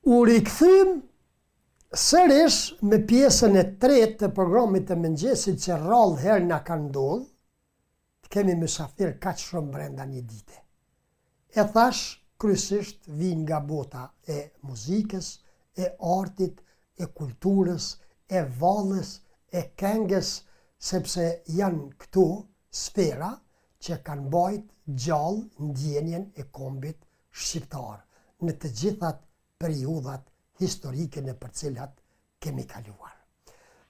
U rikthym sërish me pjesën e tretë të programit të mëngjesit që rrallë herë na ka ndodhur, të kemi mysafir kaq shumë brenda një dite. E thash, kryesisht vinë nga bota e muzikës, e artit, e kulturës, e vallës, e këngës, sepse janë këtu sfera që kanë bajt gjallë ndjenjen e kombit shqiptar në të gjithat periudhat historike në për cilat kemi kaluar.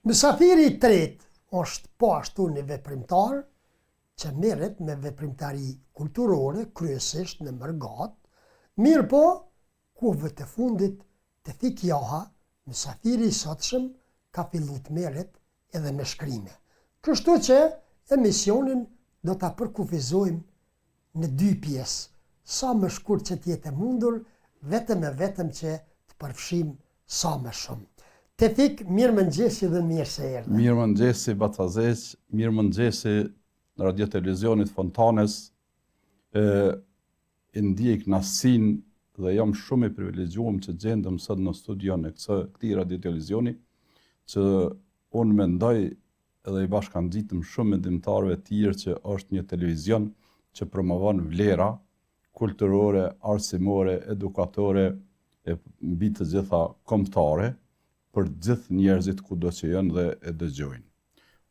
Mysafiri i tretë është po ashtu një veprimtar që merret me veprimtari kulturore, kryesisht në Mërgat, mirë po, kohëve të fundit të Thikjaha, mysafiri i sotshëm ka fillu të merret edhe me shkrime. Kështu që emisionin do ta përkufizojmë në 2 pjesë, sa më shkurt që t'jetë e mundur, vetëm që të përfshim sa më shumë. Tefik, mirëmëngjesi dhe mirë se erdhe. Mirëmëngjesi Batazeq, mirëmëngjesi Radio Televizionit Fontanes. I ndjej kënaqësinë dhe jam shumë i privilegjuar që gjendem sot në studion e këtij Radio Televizioni, që unë mendoj edhe i bashkangjitëm shumë me ndimtarëve të tjerë që është një televizion që promovon vlera kulturore, arsimore, edukatore e mbi të gjitha kombëtare për gjithë njerëzit kudo që janë dhe e dëgjojnë.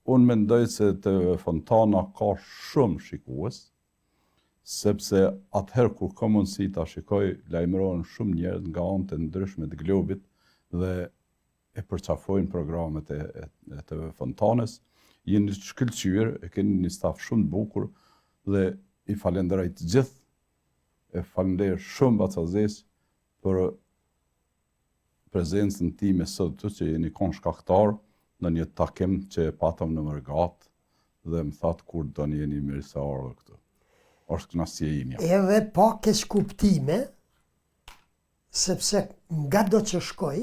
Unë mendoj se të Fontana ka shumë shikues, sepse atëherë kur ka mundësi ta shikoj, lajmërohen shumë njerëz nga anët e ndryshme të globit dhe e përqafojnë programet e të Fontanes. Jeni të shkëlqyer, e keni një staf shumë të bukur dhe i falenderoj të gjithë. E falenderoj shumë Batazeq për prezencën time sot këtu, që jeni konshkaktar në një takim që e patëm në Mërgat dhe më thatë kur do një jeni mirë se ardhur këtu. Është kënaqësia ime. Edhe pa keq kuptime, sepse nga do që shkoj,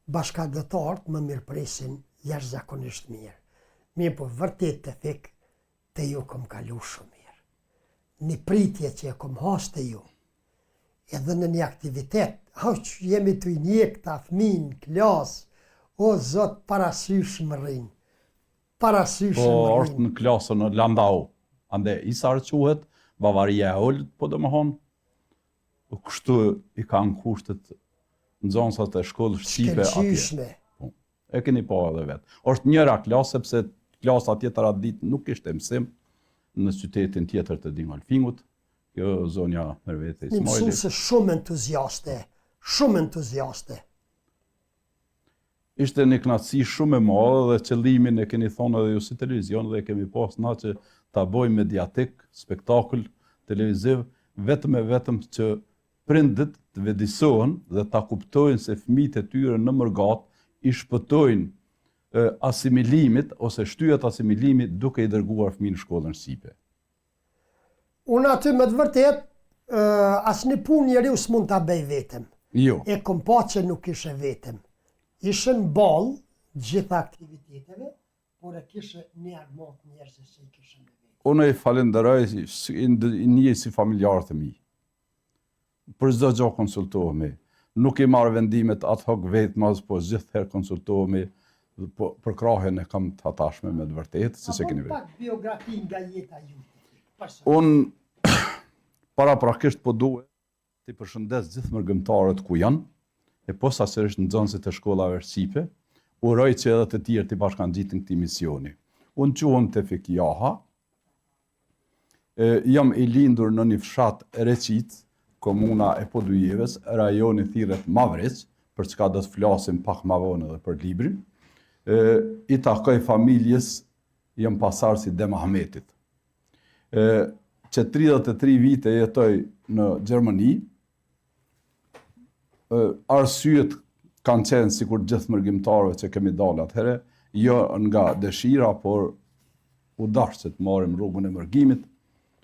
bashkëdhetarët më mirëpresin jashtëzakonisht mirë. Mirë po vërtet të fik të ju kom kalu shumë mirë. Një pritje që e kom has të ju, edhe në një aktivitet, jemi të njek të fëmin, klas, o zot, parasysh më rrinë. Parasysh më rrinë. Po, është në klasën në Landau. Ande, isar quhet, Bavaria e Ollët, po dhe më honë, kështu i kanë kushtet nxënësat e shkollës shqipe atje. Shkëlqyshme. E keni po edhe vetë. Është njëra klasë, sepse klasa tjetër atë ditë nuk ishte mësim në qytetin tjetër të Dingolfingut. Kjo zonja Mervete Ismaili. Një mësuese shumë entuziaste. Ishte një kënaqësi shumë e madhe dhe qëllimin e keni thonë edhe ju si televizion dhe kemi pas na që ta bëjmë mediatik, spektakël televiziv, vetëm që prindët të vedisohen dhe ta kuptojnë se fëmijët e tyre në Mërgat i shpëtojnë asimilimit ose shtyhet asimilimit duke i dërguar fëmijën në shkollën shqipe. Unë aty me të vërtet, asnjë punë njeriu s'mund ta bëj vetëm. Jo. E kom pa që nuk ishe vetëm. Ishën ballë gjitha aktiviteteve, por e kishe një armot njerëz që i kishe me vetë. Unë i falenderoj, i njeh si familjarë të mi. Për çdo gjë konsultohemi. Nuk i marr vendimet ad hoc vetëm, po gjithherë konsultohemi, po për krahjen e kam të hatashme me të vërtetë, siç e keni vetë. Pak biografi nga jeta juaj. Unë paraprakisht po duhet të përshëndes gjithë mërgëmtarët ku janë, e posaçërisht nxënësit e shkollave shqipe, uroj që edhe të tjerë të bashkangjitin këtij misioni. Unë quhem Tefik Jaha, jam i lindur në një fshat Reqit, komuna e Podujeves, rajoni thirret Mavriq, për çka do të flasim pak më vonë edhe për librin. I takoj familjes, jam pasardhës i Demahmetit. Që 33 vite jetoj në Gjermani, arsyet kanë qenë sikur gjithë mërgjimtarëve që kemi dalë atëherë, jo nga dëshira, por u dash që të marrim rrugën e mërgjimit.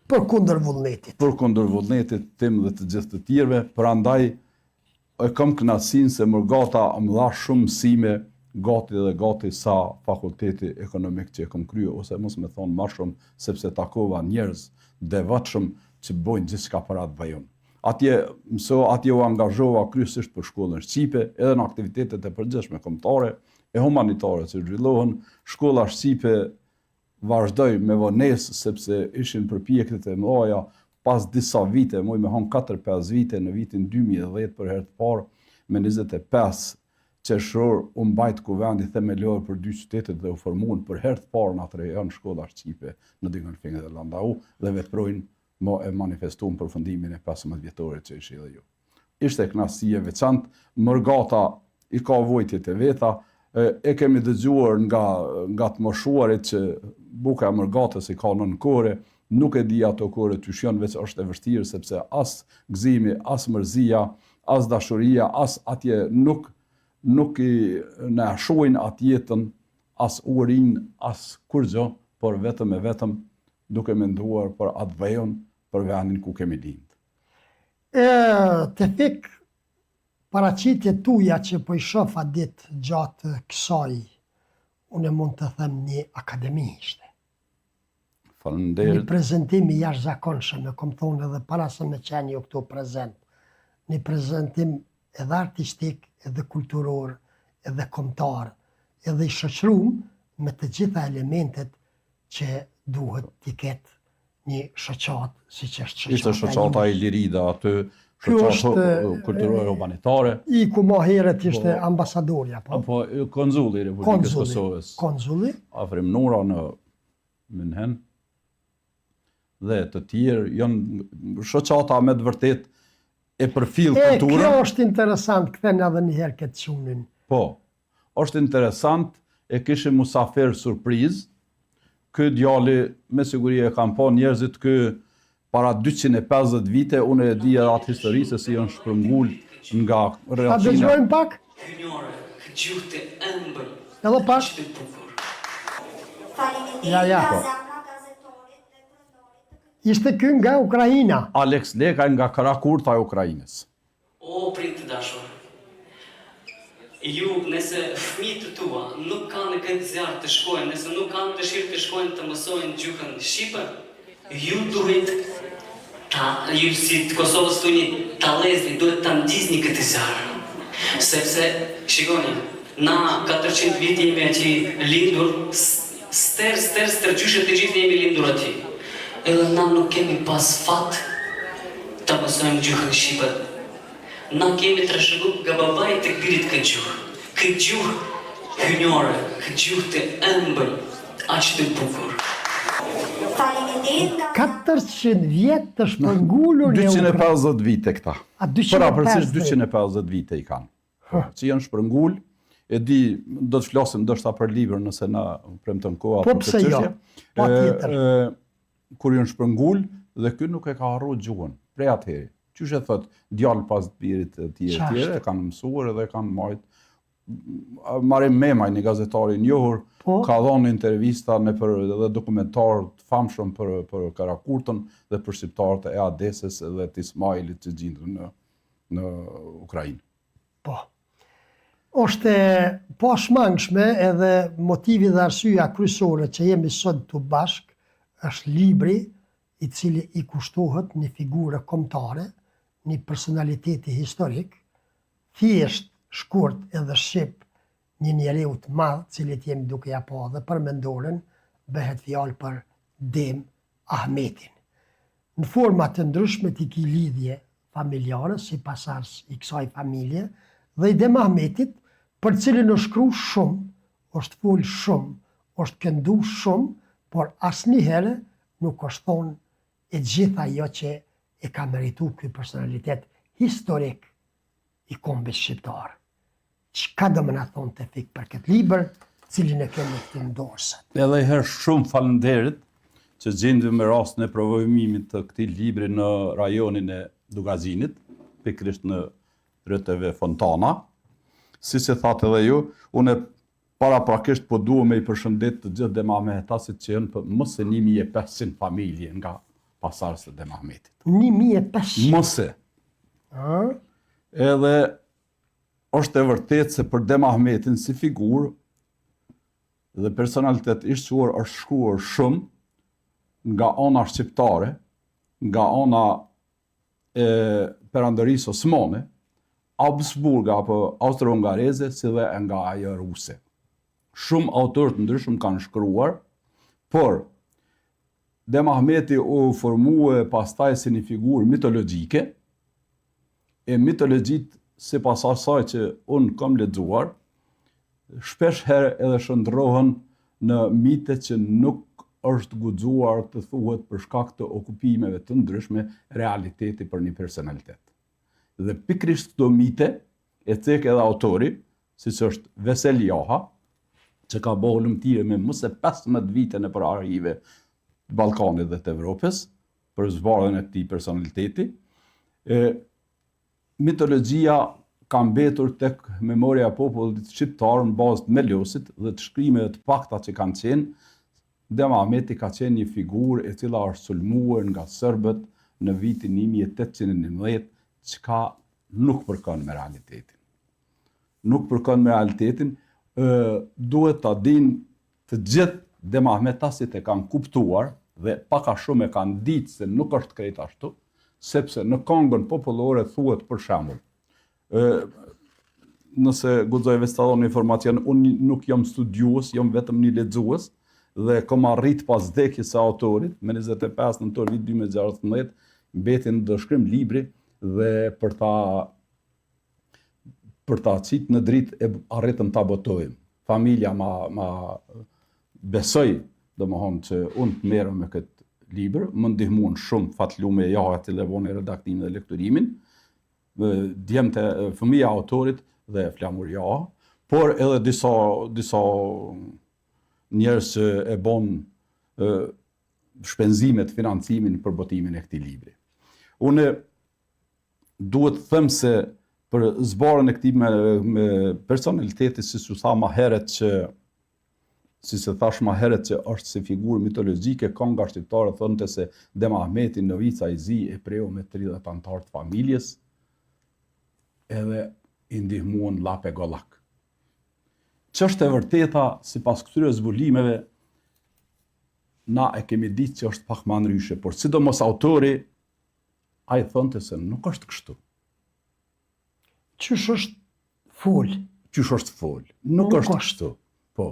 Për kundër vullnetit. Për kundër vullnetit tim dhe të gjithë të tjerëve, prandaj e kam kënaqësinë se Mërgata më dha shumë mësime, gati sa fakulteti ekonomik që e kam kryer, ose mos me thonë më shumë, sepse takova njerëz devotshëm që bojnë gjithçka për atë bajon. atje u angazhova kryesisht për shkollën shqipe, edhe në aktivitetet e përgjithshme kombëtare e humanitare që zhvillohen. Shkolla shqipe vazhdoi me vonesë sepse ishin përpjekjet e mëdha pas disa vite, muj me hon 4-5 vite në vitin 2010 për herë të parë, me 25 qershor u mbajt kuvendi themelor për 2 qytetet dhe u formuan për herë të parë në atë rajon shkolla shqipe në Dyngalfing dhe Landau dhe veprojnë e manifestuan përfundimin e 15 vjetorit që ishi edhe ju. Ishte kënaqësi e veçantë, Mërgata i ka vojtjet e veta, e kemi dëgjuar nga të moshuarit që buka e Mërgatës i ka nënkore, nuk e di ato kore të shjon, veç është e vështirë sepse as gëzimi, as mërzia, as dashuria, as atje nuk i na shohin atë jetën, as urin, as kurrë, por vetëm e vetëm duke menduar për atë vëjon, për vendin ku kemi lindë. Të fik paraqitjet tuaja që po i shoh ditë gjatë kësaj, unë mund të them një akademi ishte. Faleminderit. Një prezantim i jashtëzakonshëm, e kom thonë edhe para se me qenë ju këtu prezent. Një prezantim edhe artistik, edhe kulturor, edhe kombëtar, edhe i shoqëruar me të gjitha elementet që duhet t'i ketë një shoqat, siç është shoqata. Ishte shoqata e Lirida aty, shoqata kulturore humanitare. I ku më herët ishte ambasadorja, po konzulli i Republikës Kosovës. Konzulli. Afrim Nura në München. Dhe të tjerë janë shoqata me të vërtet e përfill kulturën. Kjo është interesant, kthen edhe një herë këtë çunin. Po, është interesant, e kishim musafir surprizë. Ky djali me siguri e kanë pa njerëzit para 250 vite, unë e di edhe atë histori se si janë shpërngul nga A dëgjojmë pak? Edhe pak? Ja. Ishte ky nga Ukraina. Alex Leka nga Karakurta e Ukrainës. O prind të dashur, ju nëse fëmijët tua nuk kanë këtë zjarr të shkojnë, nëse nuk kanë dëshirë të shkojnë të mësojnë gjuhën shqipe, ju duhet ju si të Kosovës tuni ta lezni, duhet ta ndizni këtë zjarr. Sepse shikoni, na 400 vite jemi aty lindur, stërgjyshe të gjithë jemi lindur aty. Edhe na nuk kemi pas fat të mësojmë gjuhën shqipe. Na kemi trashëgu nga babai të birit këtë gjuhë. Këtë gjuhë hynore, këtë gjuhë të ëmbël, aq të bukur. 400 vjet të shpërngulur në Ukrainë. 250 vite këta. Para përcisht 250 vite i kanë. Që janë shpërngul, e di, do të flasim ndoshta për libër nëse na premton koha për këtë çështje. Po tjetër. Kur janë shpërngul dhe ky nuk e ka harruar gjuhën prej atëherë. Qysh e thot djalë pas birit të tjerë, e kanë mësuar edhe kanë marrë. Marim Memaj, një gazetari i njohur, ka dhënë intervista edhe dokumentar të famshëm për Karakurtën dhe për shqiptarët e Adesës dhe të Ismailit që gjindën në Ukrainë. Po. Është pashmangshme edhe motivi dhe arsyeja kryesore që jemi sot këtu bashk është libri i cili i kushtohet një figurë kombëtare, një personaliteti historik, thjesht, shkurt edhe shqip, një njeriu të madh, cilit jemi duke ja pa dhe për mendoren, bëhet fjalë për Dem Ahmetin. Në forma të ndryshme t'i ki lidhje familjare, si pasardhës i kësaj familje, dhe i Dem Ahmetit, për cilin është shkruar shumë, është fol shumë, është këndu shumë, por asnjëherë nuk është thonë e gjitha ajo që e ka merituar ky personalitet historik i kombit shqiptar. Çka do më na thonte fik për këtë libër, cilin e kemi këtu në dorë sot? Edhe herë shumë faleminderit që gjendëm me rastin e provojimit të këtij libri në rajonin e Dugazinit, pikërisht në rrethëve Fontana. Siç e thatë edhe ju, unë paraprakisht po duam me i përshëndet të gjithë Dem Ahmetasit që janë për më se 1500 familje nga pasardhës e Dem Ahmetit. 1500? Mëse. Edhe është e vërtet se për Dem Ahmetin si figurë dhe personalitet i shquar është shkruar shumë nga ana shqiptare, nga ana perandorisë osmane, Habsburga apo austro-hungareze, si dhe nga ajo ruse. Shumë autorë të ndryshëm kanë shkruar, por Demahmeti u formue pastaj si një figurë mitologjike, e mitologjit si pas asaj që unë kam lexuar, shpesh herë edhe shndrohen në mite që nuk është guxuar të thuhet për shkak të okupimeve të ndryshme realiteti për një personalitet. Dhe pikrisht këto mite e cek edhe autori, siç është Vesel Jaha, që ka bëhu lëmtire me mëse 15 vite në për arhive të Ballkanit dhe të Evropës, për zbardhjen e këtij personaliteti. Mitologjia ka mbetur tek memoria e popullit shqiptar në bazë të Meliosit dhe të shkrimeve të pakta që kanë qenë. Demahmeti ka qenë një figurë e cila është sulmuar nga serbët në vitin 1811, çka nuk përkon me realitetin. Nuk përkon me realitetin, duhet ta dinë të gjithë demahmetasit e kanë kuptuar dhe paka shumë e kanë ditë se nuk është krejt ashtu, sepse në këngën popullore thuhet për shembull. Nëse guxojve të dhoni informacion, unë nuk jam studiues, jam vetëm një lexues dhe kam arrit pas vdekjes së autorit, me 25 nëntor vit 2016, mbeti në dëshkrim libri dhe për ta qitë në dritë e arritëm ta botojmë. Familja ma besoj, domethënë që unë të merrem me këtë libër, më ndihmuan shumë fatlume Jaha që levoni redaktimin dhe lekturimin, djemtë fëmija autorit dhe flamur Jaha, por edhe disa njerëz që e bon shpenzimet, financimin për botimin e këtij libri. Unë duhet të them se për zbarën e këtij me personaliteti, si su tha më herët që si se thash më herët që është si figurë mitologjike, kënga shqiptare thonte se Demahmeti Novica i zi e preu me 30 antar të familjes, edhe i ndihmuan llap e gollak. Ç'është e vërteta, sipas këtyre zbulimeve, na e kemi ditë që është pak më ndryshe, por sidomos autori, ai thonte se nuk është kështu. Qysh është fol? Qysh është fol? Nuk është kështu. Po.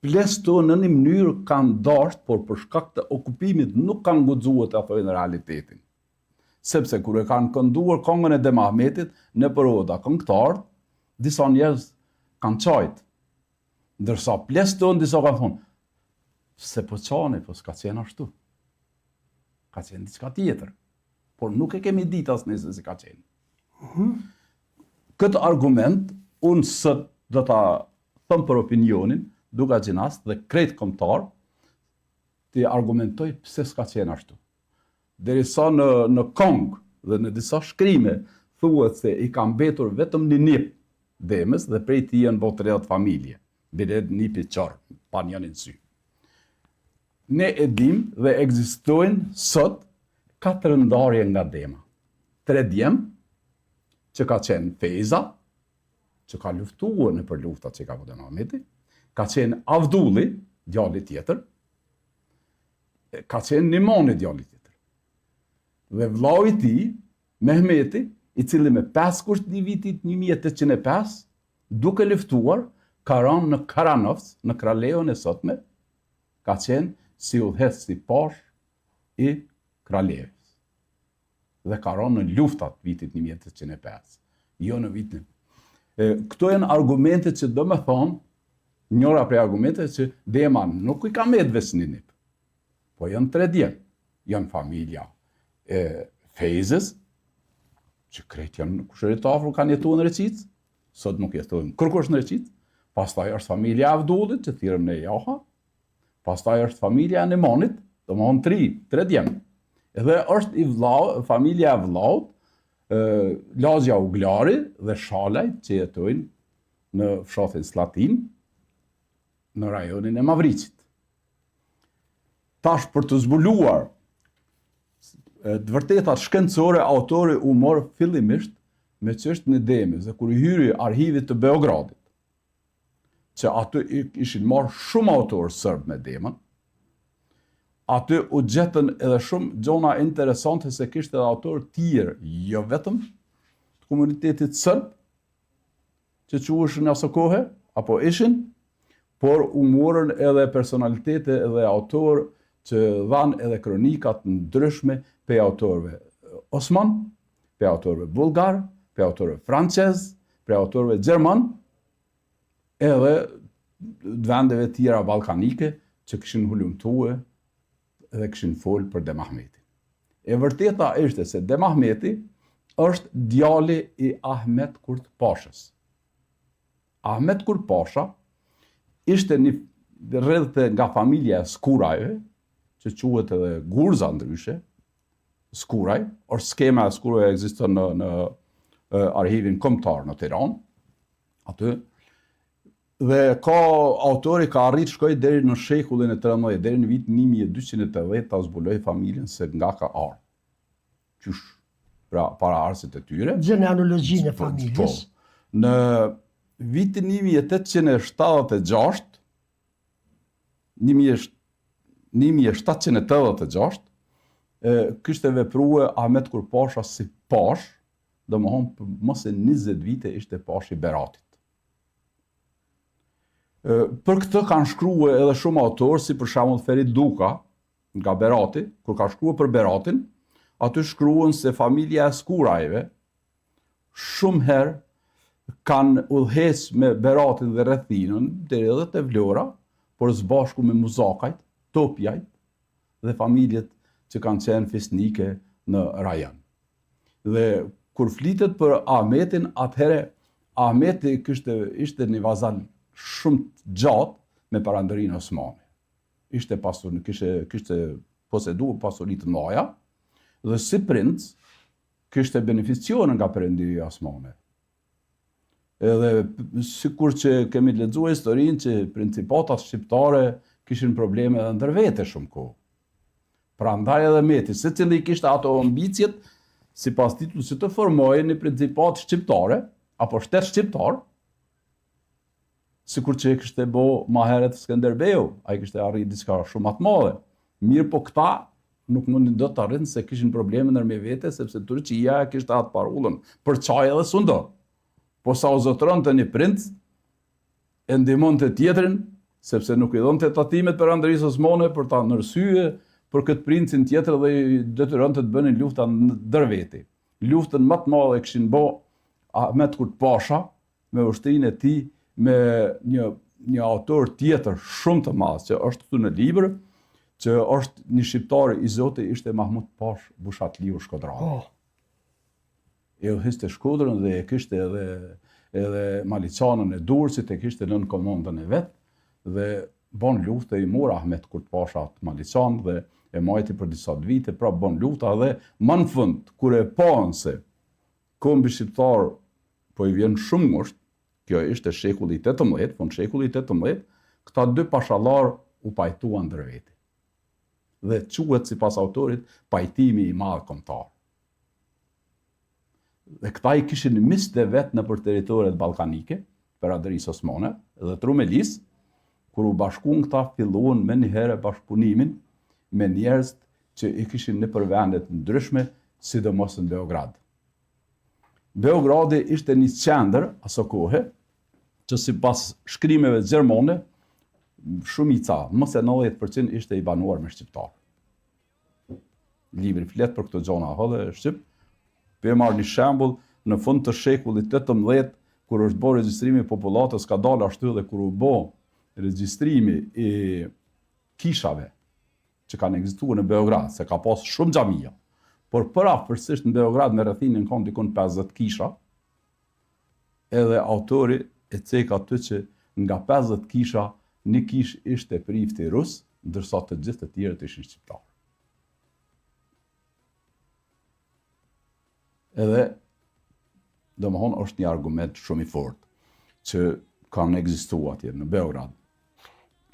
Plesto në një mënyrë kanë dashur, por për shkak të okupimit nuk kanë guxuar të thojnë realitetin. Sepse kur e kanë kënduar këngën e Demahmetit në përvoda këngëtar, disa njerëz kanë qajt. Ndërsa plesto disa kanë thonë, se po çani, po s'ka qenë ashtu. Ka qenë diçka tjetër. Por nuk e kemi ditë as nëse si ka qenë. Këtë argument unë sot do ta them për opinionin, duka gjinas dhe krejt kombëtar, të argumentoj pse s'ka qenë ashtu. Derisa në këngë dhe në disa shkrime thuhet se i ka mbetur vetëm një nip Demës dhe prej tij janë botë 30 familje. Bilet nipi qarë, pa njën në sy. Ne e dim dhe ekzistojnë sot 4 ndarje nga Dema. 3 djem, që ka qenë Feza, që ka luftuar në për luftat që ka vënë Demahmeti, ka qenë Avdulli, djali tjetër, ka qenë Nimoni, djali tjetër. Dhe vllau i tij, Mehmeti, i cili me 5 kusht një vitit 1805, duke luftuar, ka rënë në Karanovc, në Kraleun e sotme, ka qenë si udhëheqës i parë i Kralevës. Dhe ka rënë në luftat vitit 1805, jo në vitin. Këto janë argumente që do me thonë, njëra prej argumente që Dema nuk i ka medves një nip, po janë 3 djem. Janë familja e Fejzës, që krejt janë kushërit afër kanë jetuar në Reqic, sot nuk jetojnë kërkosh në Reqic, pastaj është familja e Avdullit, që thirrën në Jaha, pastaj është familja e Nimonit, domthonë 3 djem. Edhe është familja e vllaut, Lazja Uglari dhe Shalajt që jetojnë në fshatin Slatin, në rajonin e Mavricit. Tash për të zbuluar të vërtetat shkencore, autori u morë fillimisht me çështën e Demës, dhe kur i hyri arhivit të Beogradit, që aty ishin marrë shumë autorë sërbë me Demën, aty u gjetën edhe shumë gjona interesante se kishte edhe autorë tjerë, jo vetëm të komunitetit sërb, që quheshin asë kohë, apo ishin, por u morën edhe personalitete edhe autorë që dhanë edhe kronikat ndryshme pe autorëve Osman, pe autorëve bulgar, pe autorëve francez, pe autorëve gjerman, edhe vendeve tjera balkanike që kishin hulumtue dhe kishin folë për Demahmetin. E vërteta ishte se Demahmeti është djali i Ahmet Kurt Pashës. Ahmet Kurt Pasha ishte një rrethë nga familja e Skurajve, që quhet edhe Gurza ndryshe, Skuraj, or skema e Skurajve ekziston në arhivin kombëtar në Tiranë, aty. Dhe autori ka arrit shkoj deri në shekullin e 13, deri në vitin 1280 ta zbuloi familjen se nga ka ardhur. Qysh, pra para arsit e tyre. Genealogjinë e familjes. Në vitin 1786, kishte vepruar Ahmet Kurt Pasha si pash, domethënë për mos e 20 vite ishte pash i Beratit. Për këtë kanë shkruar edhe shumë autorë, si për shembull Ferit Duka, nga Berati, kur ka shkruar për Beratin, aty shkruan se familja e Skurajve shumë herë kanë udhëhec me Beratin dhe rrethinën deri edhe te Vlora, por së me Muzakajt, Topjajt dhe familjet që kanë qenë fisnike në rajon. Dhe kur flitet për Ahmetin, atëherë Ahmeti ishte një vazal shumë gjatë me parandërinë osmane. Ishte kishte poseduar pasuri të mëdha dhe si princ kishte beneficiuar nga perëndimia osmane. Edhe sikur që kemi lexuar historinë që principatat shqiptare kishin probleme edhe ndër vete shumë kohë. Prandaj edhe Meti, secili kishte ato ambicjet sipas titullit që të formojë një principat shqiptare apo shtet shqiptar, sikur që kishte bo ma herët Skënderbeu, ai kishte arrit diçka shumë më të madhe. Mirë po këta nuk mundin do të arrin se kishin probleme ndërmjet vete, sepse Turqia kishte atë parullën për çaj edhe sundo. Po sa u zotronte një princ, e ndihmonte tjetrin, sepse nuk i dhonte tatimet perandërisë osmane për ta ndërsye për këtë princin tjetër dhe i detyronte të bënin lufta ndër veti. Luftën më të madhe kishin bë Ahmet Kurt Pasha me ushtrinë e tij me një autor tjetër shumë të madh që është këtu në libër, që është një shqiptar i Zotit, ishte Mahmud Pash Bushatliu Shkodrani. E udhëziste Shkodrën dhe e kishte edhe Maliçanën e Durrësit, e kishte nën komandën e vet dhe bon luftë, i mor Ahmet Kurt Pasha të Maliçan dhe e majti për disa vite, pra bon lufta dhe më në fund, kur e paën se kombi shqiptar po i vjen shumë ngusht, kjo ishte shekulli 18, fund shekulli 18, këta dy pashallar u pajtuan ndër veti. Dhe quhet sipas autorit pajtimi i madh kombëtar. Dhe këta i kishin miqtë e vet nëpër territoret ballkanike, perandorisë osmane dhe Trumelis, kur u bashkuan këta filluan me një herë bashkëpunimin me njerëz që i kishin nëpër vende të ndryshme, sidomos në Beograd. Beogradi ishte një qendër aso kohe, që sipas shkrimeve gjermane, shumica, mos e 90% ishte i banuar me shqiptar. Libri flet për këto gjona edhe shqip. Për marr një shembull, në fund të shekullit 18, kur është bërë regjistrimi i popullatës, ka dalë ashtu dhe kur u bë regjistrimi i kishave që kanë ekzistuar në Beograd, se ka pas shumë xhamia. Por përafërsisht në Beograd me rrethinën kanë dikon 50 kisha, edhe autori e cek aty që nga 50 kisha, një kish ishte prifti rus, ndërsa të gjithë të tjerët ishin shqiptar. Edhe, domethënë është një argument shumë i fortë që kanë ekzistuar atje në Beograd.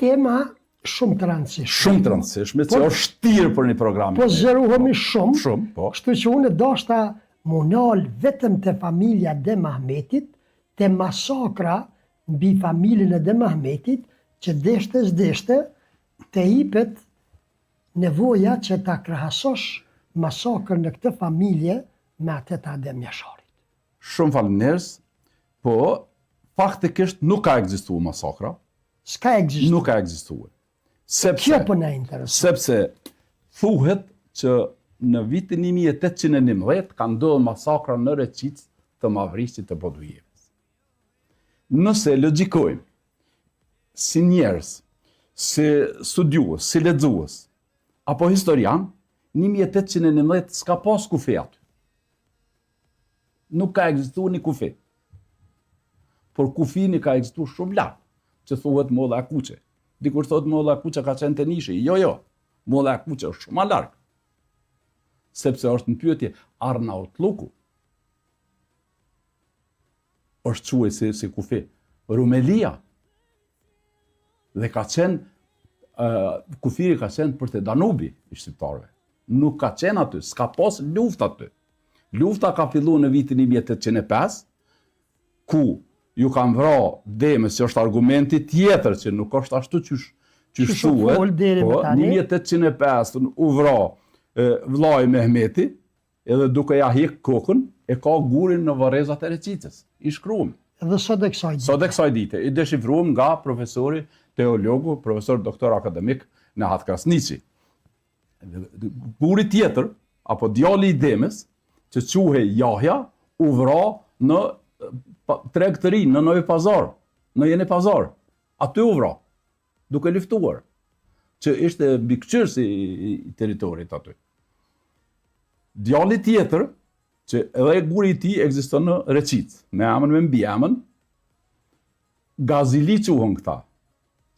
Tema shumë të rëndësishme. Shumë të rëndësishme, që është shtirë për një program. Po zgjerohemi shumë. Shumë, po. Kështu që unë dashta munal vetëm te familja Demahmetit, te masakra mbi familjen e Demahmetit, që deshte te hipet nevoja që ta krahasosh masakrën në këtë familje me atë të Adem Jasharit. Shumë faleminderit, po faktikisht nuk ka ekzistuar masakra, S'ka ekzistuar. nuk ka ekzistuar. Kjo po na intereson. Sepse thuhet që në vitin 1811 ka ndodhur masakra në Reçicë të Mavrisit të Podujevës. Nëse logjikojmë si njerëz, si studiues, si lexues apo historian, 1811 s'ka pas kufi aty. Nuk ka ekzistuar një kufi. Por kufini ka ekzistuar shumë larg, që thuhet Molla e Kuqe. Dikur thot Molla e Kuqe ka qenë te Nishi. Jo. Molla e Kuqe është shumë më larg. Sepse është në pyetje Arnautluku. Është quaj si kufi. Rumelia. Dhe ka qenë, kufiri ka qenë për te Danubi i shqiptarëve. Nuk ka qenë aty, s'ka pas luftë aty. Lufta ka filluar në vitin 1805, ku ju kanë vrarë Demës, që është argumenti tjetër që nuk është ashtu që thuhet. Po, 1805 u vra vllai Mehmeti, edhe duke ja hek kokën, e ka gurin në varrezat e Reçicës. I shkruam. Edhe sot e kësaj dite. Sot e kësaj dite. I deshifruam nga profesori teologu, profesor doktor akademik Nehat Krasniqi. Guri tjetër, apo djali i Demës, që quhej Jahja, u vra në treg të ri, në Novi Pazar, në Jeni Pazar. Aty u vra, duke luftuar, që ishte mbikëqyrësi i territorit aty. Djali tjetër, që edhe guri i tij ekziston në Reçicë, me emën me mbiemën, Gazili quhen këta.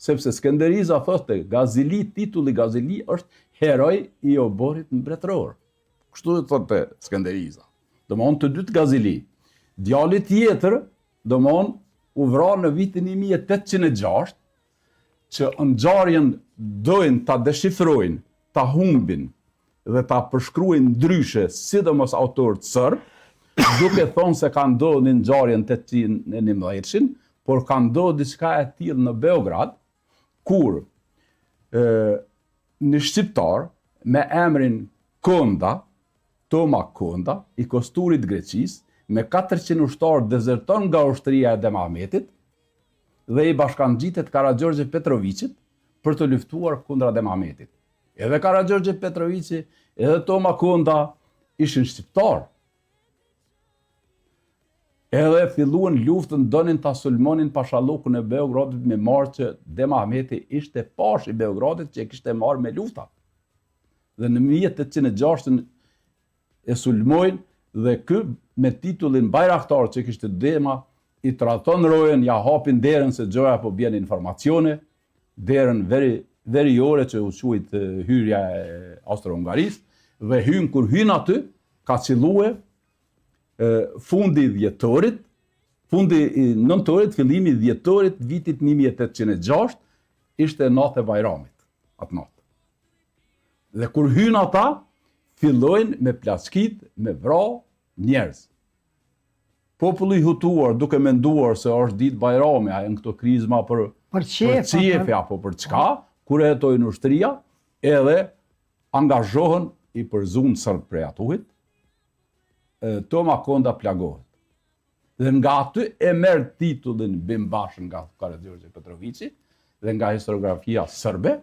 Sepse Skënderiza thotë, Gazili, titulli Gazili është heroj i oborit mbretëror. Kështu thotë Skënderiza. Domthon të dytë Gazili. Djali tjetër, domthon u vra në vitin 1806, që ngjarjen dojnë ta deshifrojnë, ta humbin dhe ta përshkruajnë ndryshe, sidomos autorët serb, duke thonë se ka ndodhur në ngjarjen 811, por ka ndodhur diçka e tillë në Beograd, kur një shqiptar me emrin Konda, Toma Konda, i kosturit Greqisë, me 400 ushtarë dezerton nga ushtria e Demahmetit dhe i bashkangjitet Karagjorgje Petrovićit për të luftuar kundra Demahmetit. Edhe Karagjorgje Petrovići, edhe Toma Konda ishin shqiptar. Edhe filluan luftën, donin ta sulmonin Pashallukun e Beogradit me marrë që Demahmeti ishte pash i Beogradit që e kishte marrë me lufta. Dhe në 1806 e sulmojnë dhe ky me titullin Bajraktar që kishte Dema i traton rojen, ja hapin derën se gjoja po bjen informacione, derën veriore që u quajt hyrja e Austro-Hungarisë, dhe kur hyn aty, ka qellue fundi i dhjetorit, fundi i nëntorit, fillimi i dhjetorit vitit 1806, ishte natë e Bajramit, atë natë. Dhe kur hyn ata, fillojnë me plaçkit, me vra njerëz. Populli i hutuar, duke menduar se është ditë Bajrami, në këto krizma për qefe apo për çka, kur e hetojnë ushtria, edhe angazhohen i përzunë sërbë prej atuhit, Toma Konda plagohet. Dhe nga aty e merr titullin Bimbash nga Karagjorgje Petrovići dhe nga historiografia sërbe,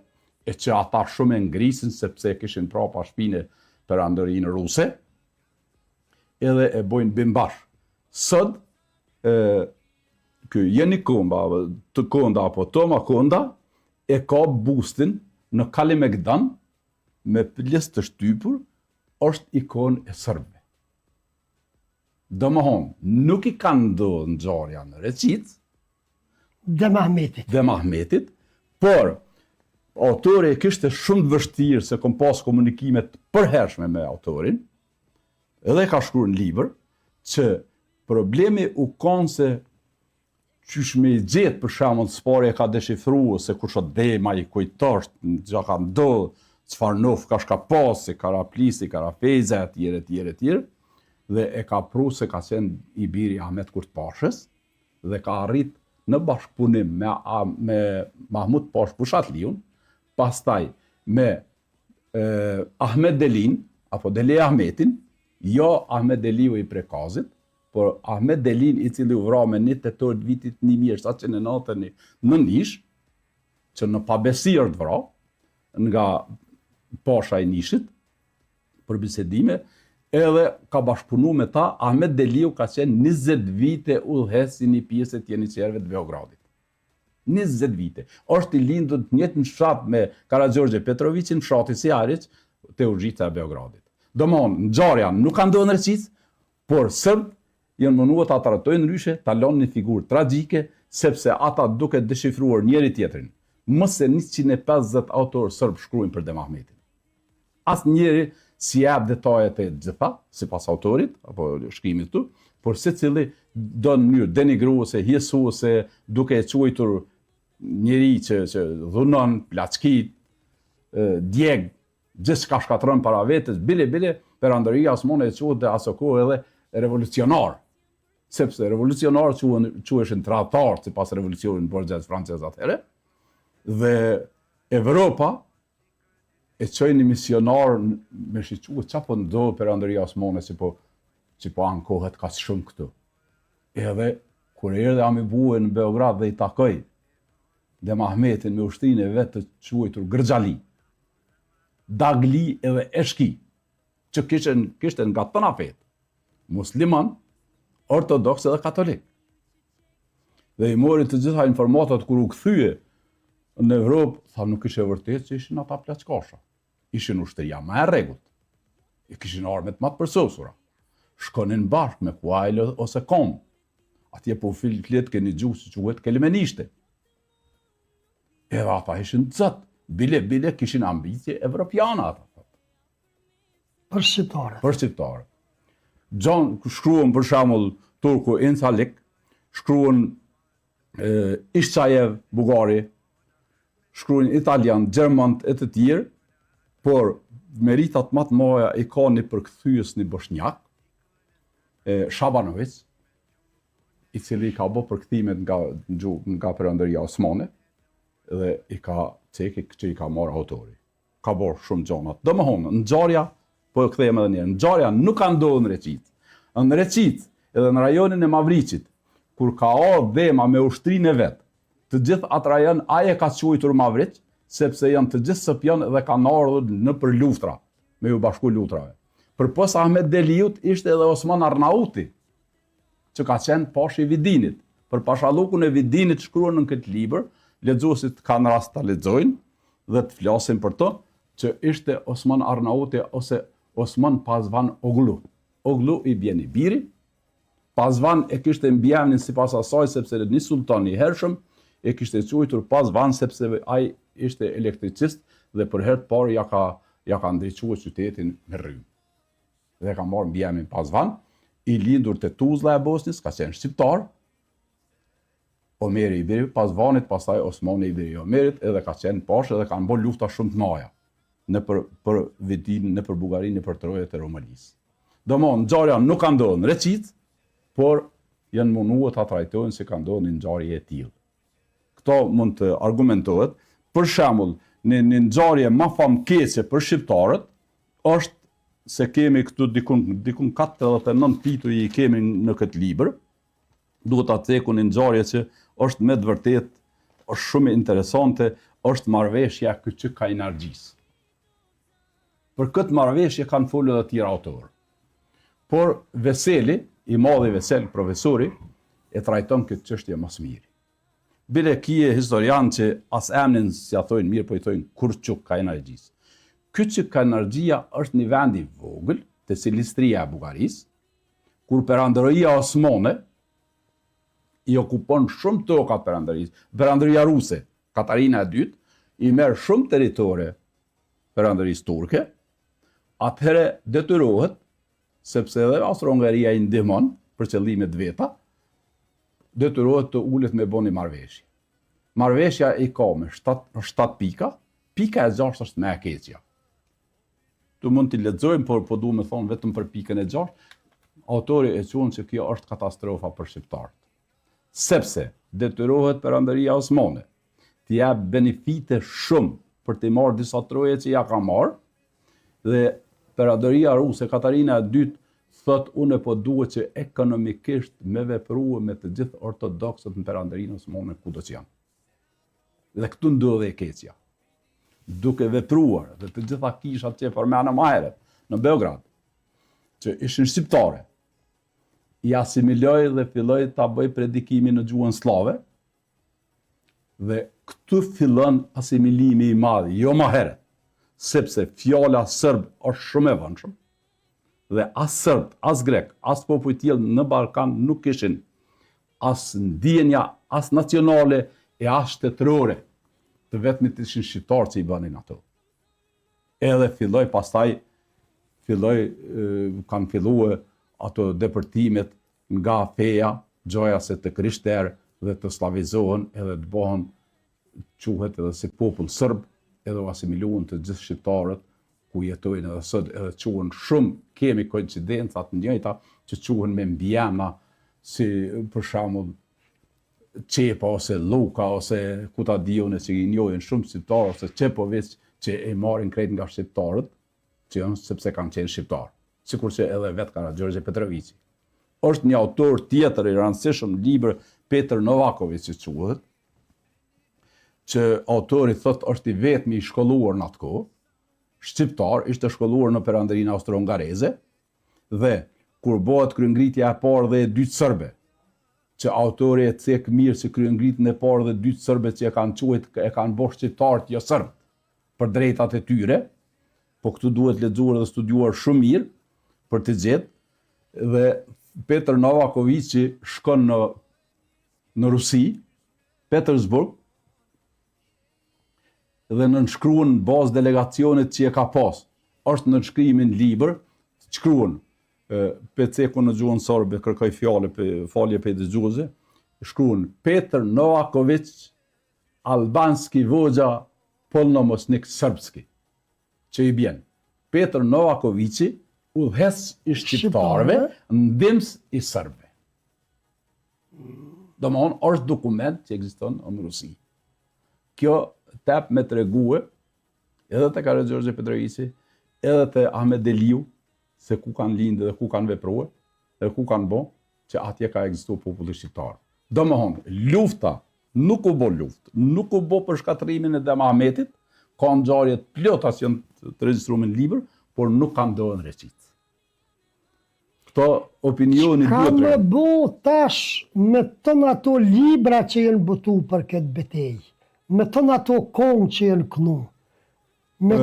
e që ata shumë e ngrisin sepse kishin prapa shpine për andërinë ruse, edhe e bojnë Bimbash. Sot, ky Jeni Konda apo Toma Konda e ka bustin në Kalimegdan me pjesë të shtypur, është ikon e sërbëve. Domthon, nuk i kanë ndodhur ngjarja në Reçicë Demahmetit, por autori kishte shumë të vështirë se kom pas komunikime të përhershme me autorin, edhe ka shkruar në libër që problemi u konë se qysh me i gjetë për shembull s'pari e ka deshifruar se kush është Dema i kujtosh, çka ka ndodhur, çfarë nof ka shka pas, se Karaplisi, Karafeza etj. Dhe e ka pru se ka qenë i biri Ahmet Kurtpashës dhe ka arrit në bashkëpunim me Mahmud Pash Pushatliun, pastaj me Ahmet Delin, apo Dele Ahmetin, jo Ahmet Deliu i Prekazit, por Ahmet Delin i cili u vra me 1 tetor të vitit 1790 në Nish, që në pabesir të vra, nga pasha i Nishit, për bisedime, edhe ka bashkëpunu me ta, Ahmet Deliu ka qenë 20 vite udhëhes si një pjesë e tjeniqerëve të Beogradit. 20 vite. Është i lindur të njëjtën fshat me Karagjorgje Petrovicin, fshati Siaric, te Urgjica e Beogradit. Domthon, ngjarja nuk ka ndodhur në Recic, por sërbët janë mënuar ta trajtojnë ndryshe, ta lënë një figurë tragjike, sepse ata duke deshifruar njëri tjetrin. Më se 150 autorë sërbë shkruajnë për Demahmetin. Asnjëri si jap detajet e gjitha, sipas autorit apo shkrimit këtu, por secili do në mënyrë denigruese, hijesuese, duke e quajtur njëri që dhunon, plaçkit, djeg, gjithçka shkatron para vetes, bile Perandoria Osmane e quhet aso kohë edhe revolucionar. Sepse revolucionar quheshin tradhtar sipas revolucionit borxhes francez atëherë, dhe Evropa e çoi një misionar me shiquet çapo ndo Perandoria Osmane si po ankohet ka shumë këtu. Edhe kur erdhi Amibue në Beograd dhe i takoi Demahmetin me ushtrinë e vet të quajtur Gërxhali, Dagli edhe Eshki, që kishte nga tëna fetë, musliman, ortodoks edhe katolik. Dhe i mori të gjitha informatat kur u kthye në Evropë, tha nuk ishe vërtet që ishin ata plaçkasha. Ishin ushtria më e rregullt. I kishin armet më të përsosura. Shkonin bashkë me Kuajlë ose Kom. Atje po flet keni gjuhë që quhet kelmenishte. Edhe ata ishin të zot, bile kishin ambicie evropiane ata. Për shqiptarët. Për shqiptarët. Shkruan për shembull Turku Incalik, shkruan Ishçajev Bugari, shkruan italian, gjermant e të tjerë, por meritat më të mëdha i ka një përkthyes një bosnjak, Shabanovic, i cili ka bërë përkthimet nga Perandoria Osmane dhe i ka cekë që i ka marrë autori. Ka bërë shumë gjona. Domethënë, ngjarja, po e kthejmë edhe një herë, ngjarja nuk ka ndodhur në Recic. Në Recic, edhe në rajonin e Mavriqit, kur ka ardhur Dema me ushtrinë e vet, të gjithë atë rajon ai e ka quajtur Mavriq, sepse janë të gjithë sëpjon dhe kanë ardhur në për luftra, me u bashku luftrave. Përpos Ahmet Deliut ishte edhe Osman Arnauti, që ka qenë pashi i Vidinit. Për pashallukun e Vidinit shkruan në këtë libër, lexuesit kanë rast ta lexojnë dhe të flasin për to, që ishte Osman Arnauti ose Osman Pazvan Oglu. Oglu i bjeni biri, Pazvan e kishte mbjemnin sipas asaj sepse një sultan i hershëm e kishte quajtur Pazvan sepse ai ishte elektricist dhe për herë të parë ja ka ndriçuar qytetin me rrymë. Dhe ka marrë mbjemnin Pazvan, i lindur te Tuzla e Bosnjës, ka qenë shqiptar. Omeri i biri Pazvanit, pastaj Osmani i biri Omerit, edhe ka qenë pashë dhe kanë bërë lufta shumë të mëdha për Vidin, në për Bullgarinë, në për trojet e Romanisë. Domthonjë, ngjarja nuk ka ndodhur në Recic, por janë munduar ta trajtojnë si ka ndodhur një ngjarje e tillë. Këto mund të argumentohet. Për shembull, në ngjarje më famkeqe për shqiptarët është se kemi këtu dikun 49 tituj i kemi në këtë libër. Duhet ta cekun një ngjarje që është me të vërtet është shumë interesante, është marrëveshja Kyçük Kainargjis. Për këtë marrëveshje kanë folur edhe të tjerë autorë. Por Veseli, i madhi Vesel, profesori, e trajton këtë çështje më së miri. Bile kije historian që as emnin si ja thojnë mirë, po i thojnë Kyçük Kainargjis. Kyçük Kainargjia është një vend i vogël te Silistria e Bullgarisë, kur Perandoria Osmane i okupon shumë tokat Perandorisë. Perandoria ruse, Katarina e dytë, i merr shumë territore Perandorisë turke, atëherë detyrohet, sepse edhe Austro-Hungaria i ndihmon për qëllime të veta, detyrohet të ulet me bëni marrëveshje. Marrëveshja i ka me 7 pika, pika e 6 është më e keqja. Tu mund t'i lexojmë, por po duhet të thonë vetëm për pikën e 6, autori e quhen se kjo është katastrofa për shqiptarët. Sepse detyrohet Perandoria Osmane t'i jap benefite shumë për të marrë disa troje që ja ka marrë, Dhe Perandoria Ruse, Katarina e dytë, thot unë po duhet që ekonomikisht me veprua me të gjithë ortodoksët në Perandorinë së mëne kudo që janë. Dhe këtu ndodhe e keqja. Duke vepruar dhe të gjitha kishat që e përmena më herët në Beograd, që ishin shqiptare, i asimiloj dhe filloj ta bëj predikimin në gjuhën slave, dhe këtu fillon asimilimi i madh, jo më herët, sepse fjala sërb është shumë e vëndshëm, dhe as sërb, as grek, as popull tillë në Ballkan nuk kishin as ndjenja, as nacionale e as shtetërore, të vetmit ishin shqiptarë që i bënin ato. Edhe kanë filluar ato depërtimet nga feja, gjoja se të krishterë dhe të slavizohen edhe të bëhen quhet edhe si popull sërb, edhe u asimiluan të gjithë shqiptarët ku jetojnë edhe sot, edhe quhen shumë, kemi koincidencat të njëjta që quhen me mbjemna, si për shembull Qepa ose Luka ose ku ta diune që i njohin shumë shqiptarë ose Qepovic që e marrin krejt nga shqiptarët, që janë sepse kanë qenë shqiptarë, sikur që edhe vetë Karagjorgje Petrovici. Është një autor tjetër i rëndësishëm libër Petër Novakovic që quhet, që autori thot është i vetmi i shkolluar në atë kohë, shqiptar, ishte shkolluar në Perandorinë austro-hungareze, dhe kur bëhet kryengritja e parë dhe e dytë sërbe, që autori e cek mirë që kryengritjen e parë dhe dytë sërbe që e kanë bërë shqiptarët jo sërbë për drejtat e tyre, po këtu duhet lexuar dhe studiuar shumë mirë për të gjetë, dhe Petër Novakovici shkon në Rusi, Petersburg, dhe nënshkruan bazë delegacionit që e ka pas. Është nënshkrimin libër, shkruan Peceku në gjuhën sorbe, kërkoj falje për dëgjuese, shkruan Petër Novakovic, albanski voxha polnomosnik srpski, që i bjen Petër Novakovici, udhëhes i shqiptarëve, ndihmës i sërbëve. Domthon është dokument që ekziston në Rusi. Kjo tep me tregue edhe te Karagjorgje Petrovici, edhe te Ahmet Deliu, se ku kanë lindë dhe ku kanë vepruar, dhe ku kanë bë, që atje ka ekzistuar populli shqiptar. Domthon, lufta nuk u bë luftë, nuk u bë për shkatrimin e Demahmetit, ka ngjarje të plota që janë të regjistruar në libër, por nuk kanë ndodhur rrecit. Këto opinioni duhet. Ka më bu tash me të ato libra që janë butu për këtë betejë, me të ato kongë që janë kënu, me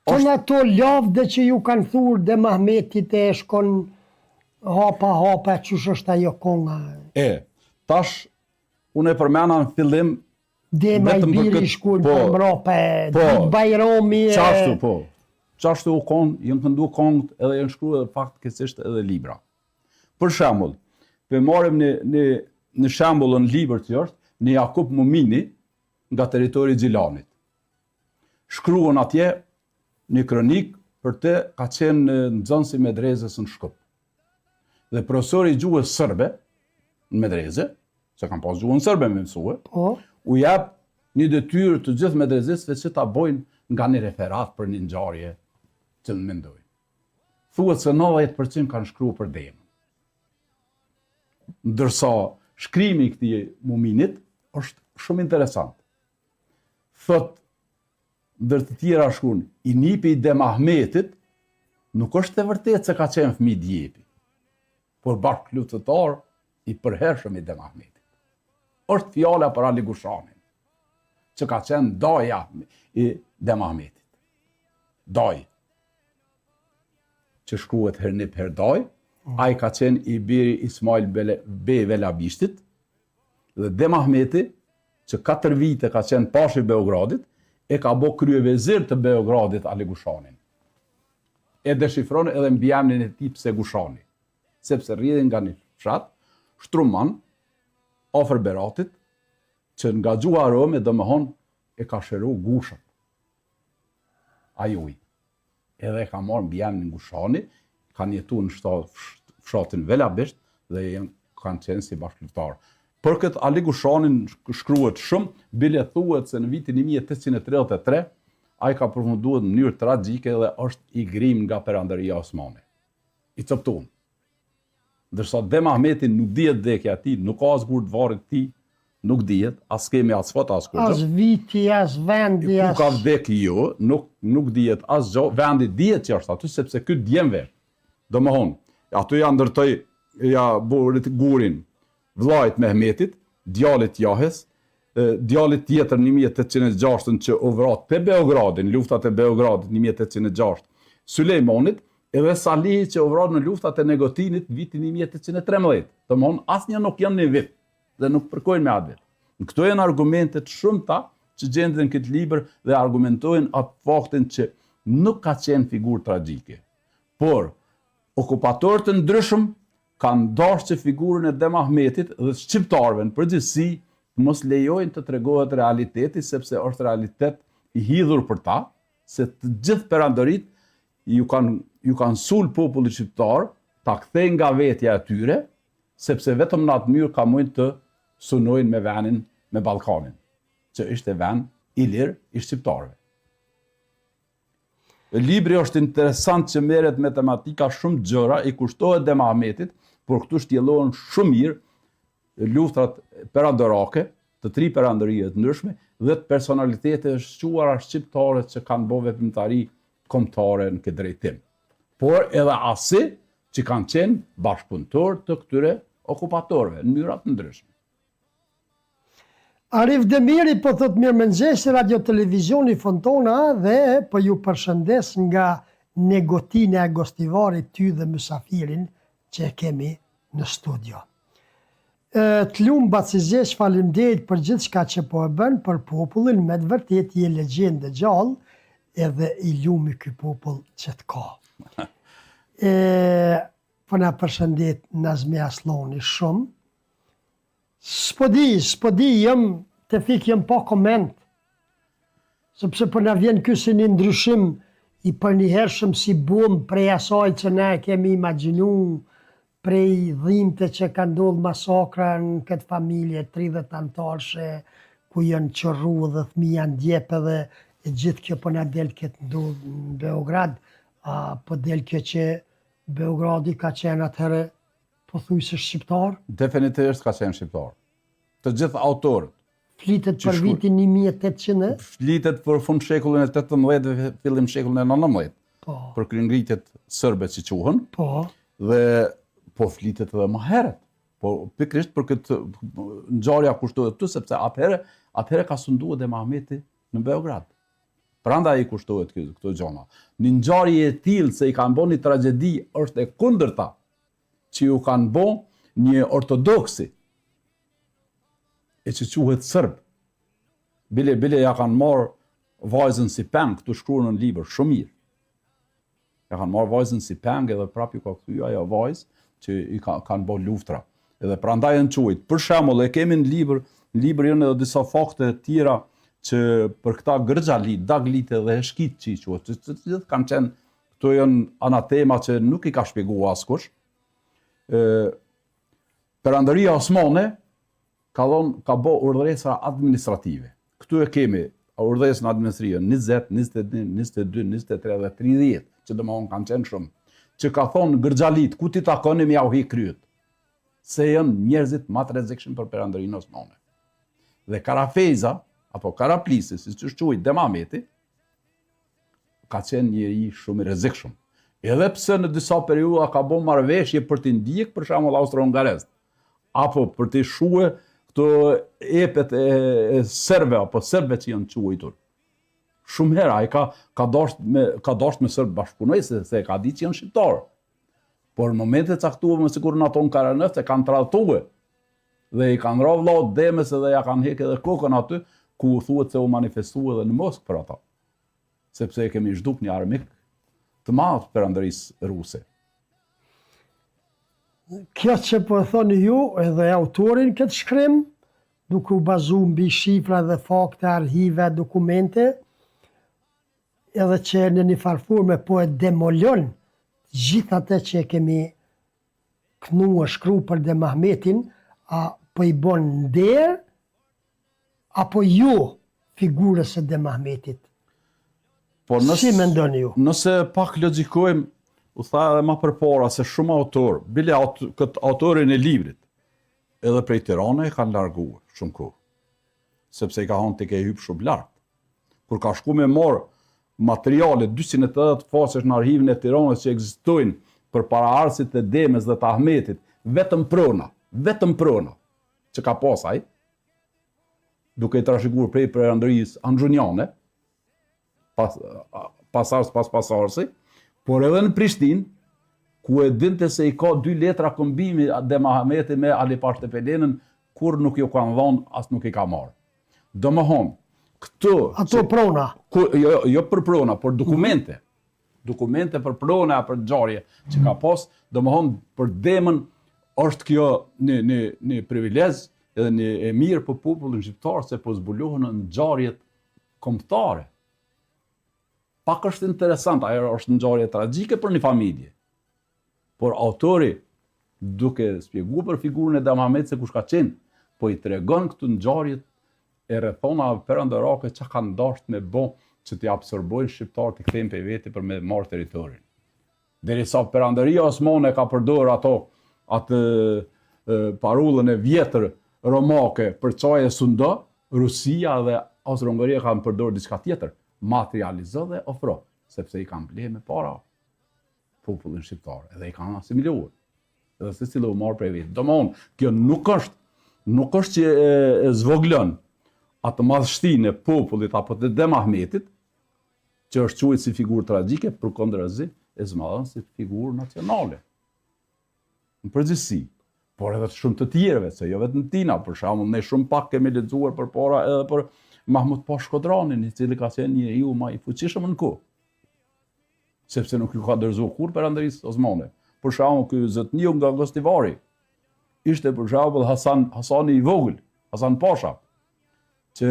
të ato lavde që ju kanë thurë dhe Mahmetit e shkon hapa, qysh është ajo konga. Tash, unë e përmena në fillim, Dema i biri shkujnë për mrope, Dit Bajromi Qashtu u konë, jënë këndu kongët edhe jënë shkru edhe faktikisht edhe libra. Për shembull, për marim në shembullën libër që është, në Jakub Mumini nga territori i Gjilanit. Shkruan atje një kronik për të ka qenë nxënës i medrezes në Shkup. Dhe profesori i gjuhës sërbe në medreze, që kanë pas gjuhën sërbe me mësue, u jap një detyrë të gjithë medrezesve që ta bojnë nga një referat për një ngjarje që në mendojnë. Thuhet se 90% kanë shkruar për Demën. Ndërsa shkrimi i këtij Muminit është shumë interesant. Thot, ndër të tjera shkruan, i nipi i Demahmetit nuk është e vërtetë se ka qenë fëmijë djepi, por bashkëluftëtar i përhershëm i Demahmetit. Është fjala për Ali Gushanin, që ka qenë daja i Demahmetit. Daj, që shkruhet Hernip Herdaj, ai ka qenë i biri Ismail Bey Velabishtit, dhe Demahmeti, që 4 vite ka qenë pashi i Beogradit, e ka bo kryevezir të Beogradit Ali Gushanin. E deshifron edhe mbiemrin e tij pse Gushani, sepse rrjedhin nga një fshat, Shtruman, afër Beratit, që nga gjuha rome domethën e ka shëru gushat. Ajuj. Edhe e ka marrë mbiemrin Gushani, kanë jetuar në fshatin Velabisht dhe kanë qenë si bashkëluftar. Për këtë Ali Gushanin shkruhet shumë, bile thuhet se në vitin 1833 ai ka përfunduar në mënyrë tragjike dhe është i grim nga Perandëria Osmane. I coptuar. Ndërsa Dem Ahmeti nuk dihet vdekja e tij, nuk ka as gurt varrit të tij, nuk dihet, as kemi as foto as kurrë. As viti, as vendi, Ku ka vdekë jo, nuk dihet as gjë, vendi dihet që është aty sepse ky djem vesh. Domthon, aty ja ndërtoi ja burit gurin vllajt Mehmetit, djalit Jahes, djalit tjetër 1806 që u vrat te Beogradin, luftat e Beogradit 1806, Sulejmanit, edhe Salihi që u vrat në luftat e Negotinit vitin 1813. Domthon asnjë nuk janë në vit dhe nuk përkojnë me atë vit. Këto janë argumente të shumta që gjenden në këtë libër dhe argumentojnë atë faktin që nuk ka qenë figurë tragjike. Por okupatorët të ndryshëm kanë dashur që figurën e Dem Ahmetit dhe shqiptarëve në përgjithësi mos lejojnë të tregohet realiteti, sepse është realitet i hidhur për ta, se të gjithë perandorit ju kanë sul popullit shqiptar, ta kthejnë nga vetja e tyre, sepse vetëm në atë mënyrë ka mundë të sunojnë me venin, me Ballkanin, që ishte vend i lirë i shqiptarëve. Libri është interesant që merret me tematika shumë gjëra, i kushtohet Dem Ahmetit, por këtu shtjellohen shumë mirë luftrat perandorake të tri perandërie të ndryshme dhe të personalitete shquara shqiptare që kanë bërë veprimtari kombëtare në këtë drejtim. Por edhe asi që kanë qenë bashkëpunëtor të këtyre okupatorëve në mënyra të ndryshme. Arif Demiri po thot mirëmëngjes Radio Televizioni Fontona dhe po ju përshëndes nga Negotina e Gostivarit ty dhe mysafirin që e kemi në studio. Të lumë Bacizjesh, faleminderit për gjithë shka që po e bën për popullin, me të vërtet je legjendë gjallë edhe i lumi ky popull që të ka. Po na përshëndet Nazmi Asloni shumë. S'po di, të fik jem pa koment, sepse po na vjen ky si një ndryshim i përnjëhershëm si bum prej asaj që ne kemi imagjinu, prej dhimbte që ka ndodhur masakra në këtë familje 30 anëtarshe, ku janë qërru dhe fëmija ndjep edhe e gjithë kjo po na del këtë ndodhë në Beograd, po del kjo që Beogradi ka qenë atëherë pothuajse shqiptar? Definitivisht ka qenë shqiptar. Të gjithë autorët. Flitet për vitin 1800? Flitet për fund shekullin e 18 dhe fillim shekullin e 19. Po. Për kringritjet sërbe që quhen. Po. Dhe po flitet edhe më herët. Po pikërisht për këtë ngjarja kushtohet këtu sepse atëherë ka sunduar Dem Ahmeti në Beograd. Prandaj i kushtohet këto gjëra. Një ngjarje e tillë se i kanë bën një tragjedi është e kundërta që ju kanë bën një ortodoksi e që quhet Sërb. Bile ja kanë marrë vajzën si peng, këtu shkruar në libër, shumë mirë. Ja kanë marrë vajzën si peng edhe prapë ju ka kthyer ajo vajzë që i kanë bën luftra. Edhe prandaj janë quajt. Për shembull, e kemi në libër janë edhe disa fakte të tjera që për këta gërxhalit, daglite dhe heshkit që i quhet, të gjithë kanë qenë, këto janë anatema që nuk i ka shpjeguar askush. Perandëria Osmane ka bë urdhëresa administrative. Këtu e kemi urdhëresën administrative 20, 21, 22, 23 dhe 30, që domethënë kanë qenë shumë, që ka thonë gërxhalit, ku ti takoni me auhi kryet, se janë njerëzit më të rrezikshëm për Perandërinë Osmane. Dhe Karafeza apo Karaplisi, siç është quajtur Dem Ahmeti, ka qenë njeri shumë i rrezikshëm. Edhe pse në disa periudha ka bën marrëveshje për të ndjek, për shembull austro-hungarez, apo për të shuar këto epet e serbe apo serbe që janë quajtur. Shumë herë ai ka dashur me serb bashkëpunojse se ka ditë që janë shqiptarë. Por në momente caktuara me sikur në aton Karanëft e kanë tradhtuar dhe i kanë rrah vllaut Demes edhe ja kanë heqë edhe kokën aty ku thuhet se u manifestua edhe në Moskë për ata. Sepse e kemi zhduk një armik të madh perandërisë ruse. Kjo që po thoni ju edhe autorin këtë shkrim, duke u bazuar mbi shifra dhe fakte, arhive, dokumente, edhe që në një farforme po e demolon gjithë atë që e kemi knuar shkruar për Dem Ahmetin, po i bën nder apo jo figurës së Dem Ahmetit? Po Si mendoni ju? Nëse pak logjikojmë, u tha edhe më përpara se shumë autor, bile këtë autorin e librit, edhe prej Tiranës e kanë larguar shumë kohë, sepse i ka thonë të ke hypë shumë lart. Kur ka shku me marr materiale 280 faqesh në arhivin e Tiranës që ekzistojnë për paraardhësit e Demës dhe të Ahmetit, vetëm prona që ka pas ai, duke i trashëguar prej perandërisë anxhuniane, pasardhës pas pasardhësi, por edhe në Prishtinë, ku e dinte se i ka 2 letra kombimi dhe Mahmeti me Ali Pashtepelenën, kur nuk ju kanë dhënë, as nuk i ka marrë. Domethënë, Ato prona. Jo për prona, por dokumente. Dokumente për prona, për ngjarje që ka pas, domethënë për Demën është kjo një privilegj edhe një e mirë për popullin shqiptar se po zbulohen në ngjarjet kombëtare. Pak është interesant, ajo është ngjarje tragjike për një familje. Por autori, duke shpjeguar për figurën e Damamet se kush ka qenë, po i tregon këtu ngjarjet e rrethonave perandorake që kanë dashur me bë që t'i absorbojnë shqiptarët të kthejnë pe veti për me marrë territorin. Derisa perandoria osmane ka përdorur atë parullën e vjetër romake për çaje sundo, Rusia dhe Austro-Hungaria kanë përdorur diçka tjetër, materializo dhe ofro, sepse i kanë ble me para popullin shqiptar, edhe i kanë asimiluar. Edhe se cilë u marrë prej vetë. Domthonnë, kjo nuk është që e zvoglon atë madhështinë e popullit apo të Dem Ahmetit, që është quajtur si figurë tragjike, përkundërzi e zmadhën si figurë nacionale. Në përgjithësi, por edhe të shumë të tjerëve, se jo vetëm tina, për shembull, ne shumë pak kemi lexuar përpara edhe për Mahmud Pasha Shkodranin, i cili ka qenë njeriu më i fuqishëm në kohë. Sepse nuk ju ka dorëzuar kur perandërisë osmane. Për shembull, ky zotëniu nga Gostivari ishte për shembull Hasani i vogël, Hasan Pasha, që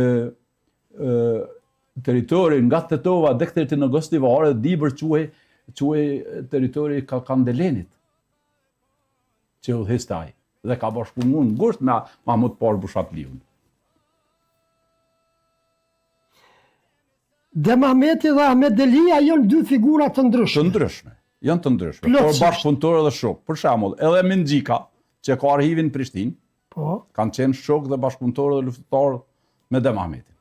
territori nga Tetova deri në Gostivar Dibër quhej territori i Kandelenit, që udhëhiste ai dhe ka bashkëpunuar ngushtë me Mahmud Pasha Bushatliun. Dem Ahmeti dhe Ahmet Delia janë 2 figura të ndryshme. Janë të ndryshme, por bashkëpunëtorë dhe shok. Për shembull, edhe Minxhika, që ka arhivin në Prishtinë, kanë qenë shok dhe bashkëpunëtorë dhe luftëtarë me Dem Ahmetin.